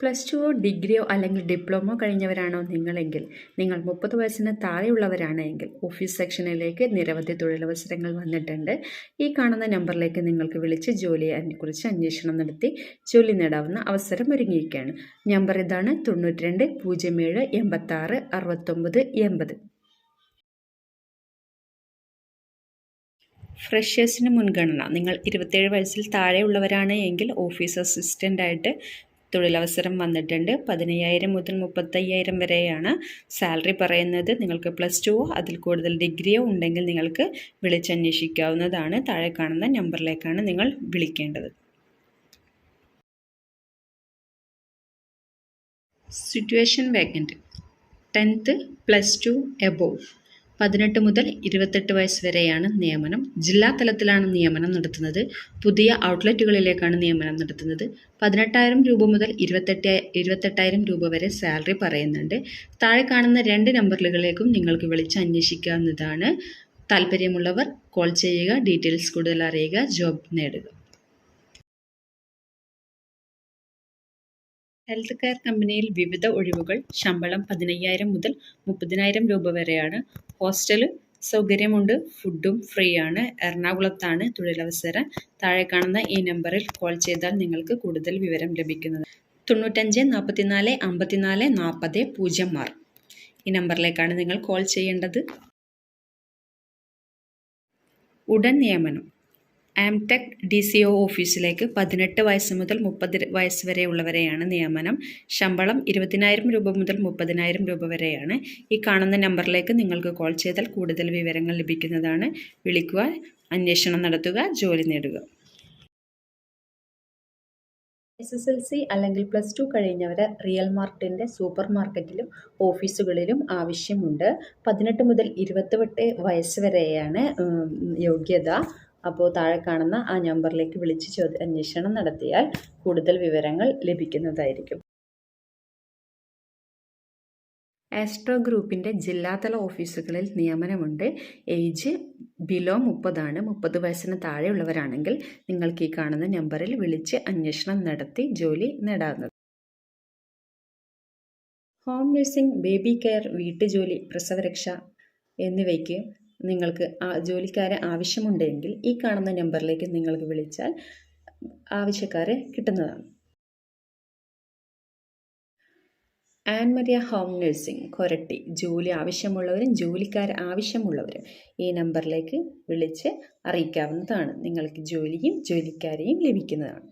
Plus ടുവോ ഡിഗ്രിയോ അല്ലെങ്കിൽ ഡിപ്ലോമോ കഴിഞ്ഞവരാണോ നിങ്ങളെങ്കിൽ, നിങ്ങൾ 30 വയസ്സിന് താഴെയുള്ളവരാണ് എങ്കിൽ ഓഫീസ് സെക്ഷനിലേക്ക് നിരവധി തൊഴിലവസരങ്ങൾ വന്നിട്ടുണ്ട്. ഈ കാണുന്ന നമ്പറിലേക്ക് നിങ്ങൾക്ക് വിളിച്ച് ജോലിയെക്കുറിച്ച് അന്വേഷണം നടത്തി ജോലി നേടാവുന്ന അവസരം ഒരുങ്ങിയിരിക്കുകയാണ്. നമ്പർ ഇതാണ്: 92 07 86 69 80. ഫ്രഷേഴ്സിന് മുൻഗണന. നിങ്ങൾ 27 വയസ്സിൽ താഴെയുള്ളവരാണ് എങ്കിൽ ഓഫീസ് അസിസ്റ്റൻ്റായിട്ട് തൊഴിലവസരം വന്നിട്ടുണ്ട്. 15,000 മുതൽ 35,000 വരെയാണ് സാലറി പറയുന്നത്. നിങ്ങൾക്ക് പ്ലസ് ടുവോ അതിൽ കൂടുതൽ ഡിഗ്രിയോ ഉണ്ടെങ്കിൽ നിങ്ങൾക്ക് വിളിച്ചന്വേഷിക്കാവുന്നതാണ്. താഴെ കാണുന്ന നമ്പറിലേക്കാണ് നിങ്ങൾ വിളിക്കേണ്ടത്. Situation vacant 10th plus 2 above. 18 മുതൽ 28 വയസ്സ് വരെയാണ് നിയമനം. ജില്ലാ തലത്തിലാണ് നിയമനം നടത്തുന്നത്. പുതിയ ഔട്ട്ലെറ്റുകളിലേക്കാണ് നിയമനം നടത്തുന്നത്. 18,000 രൂപ മുതൽ 28,000 രൂപ വരെ സാലറി പറയുന്നുണ്ട്. താഴെ കാണുന്ന 2 നമ്പറുകളിലേക്കും നിങ്ങൾക്ക് വിളിച്ച് അന്വേഷിക്കാവുന്നതാണ്. താല്പര്യമുള്ളവർ കോൾ ചെയ്യുക, ഡീറ്റെയിൽസ് കൂടുതൽ അറിയുക, ജോബ് നേടുക. ഹെൽത്ത് കെയർ കമ്പനിയിൽ വിവിധ ഒഴിവുകൾ. ശമ്പളം 15,000 മുതൽ 30,000 രൂപ വരെയാണ്. ഹോസ്റ്റൽ സൗകര്യമുണ്ട്. ഫുഡും ഫ്രീ ആണ്. എറണാകുളത്താണ് തൊഴിലവസരം. താഴെ കാണുന്ന ഈ നമ്പറിൽ കോൾ ചെയ്താൽ നിങ്ങൾക്ക് കൂടുതൽ വിവരം ലഭിക്കുന്നത്. 95 44 54 40 06. ഈ നമ്പറിലേക്കാണ് നിങ്ങൾ കോൾ ചെയ്യേണ്ടത്. ഉടൻ നിയമനം. ആംടെക് DCO ഓഫീസിലേക്ക് 18 വയസ്സ് മുതൽ 30 വയസ്സ് വരെയുള്ളവരെയാണ് നിയമനം. ശമ്പളം 20,000 രൂപ മുതൽ 30,000 രൂപ വരെയാണ്. ഈ കാണുന്ന നമ്പറിലേക്ക് നിങ്ങൾക്ക് കോൾ ചെയ്താൽ കൂടുതൽ വിവരങ്ങൾ ലഭിക്കുന്നതാണ്. വിളിക്കുക, അന്വേഷണം നടത്തുക, ജോലി നേടുക. SSLC അല്ലെങ്കിൽ പ്ലസ് 2 കഴിഞ്ഞവരെ റിയൽ മാർട്ടിൻ്റെ സൂപ്പർ മാർക്കറ്റിലും ഓഫീസുകളിലും ആവശ്യമുണ്ട്. 18 മുതൽ 28 വയസ്സ് വരെയാണ് യോഗ്യത. അപ്പോൾ താഴെ കാണുന്ന ആ നമ്പറിലേക്ക് വിളിച്ച് അന്വേഷണം നടത്തിയാൽ കൂടുതൽ വിവരങ്ങൾ ലഭിക്കുന്നതായിരിക്കും. ആസ്ട്രോ ഗ്രൂപ്പിൻ്റെ ജില്ലാതല ഓഫീസുകളിൽ നിയമനമുണ്ട്. ഏജ് ബിലോ 30 ആണ്. 30 വയസ്സിന് താഴെയുള്ളവരാണെങ്കിൽ നിങ്ങൾക്ക് ഈ കാണുന്ന നമ്പറിൽ വിളിച്ച് അന്വേഷണം നടത്തി ജോലി നേടാവുന്നത്. ഹോം നഴ്സിംഗ്, ബേബി കെയർ, വീട്ടുജോലി, പ്രസവരക്ഷ എന്നിവയ്ക്ക് നിങ്ങൾക്ക് ജോലിക്കാരെ ആവശ്യമുണ്ടെങ്കിൽ ഈ കാണുന്ന നമ്പറിലേക്ക് നിങ്ങൾക്ക് വിളിച്ചാൽ ആവശ്യക്കാരെ കിട്ടുന്നതാണ്. An Maria home nursing, Koratty. ജോലി ആവശ്യമുള്ളവരും ജോലിക്കാരെ ആവശ്യമുള്ളവരും ഈ നമ്പറിലേക്ക് വിളിച്ച് അറിയിക്കാവുന്നതാണ്. നിങ്ങൾക്ക് ജോലിയും ജോലിക്കാരെയും ലഭിക്കുന്നതാണ്.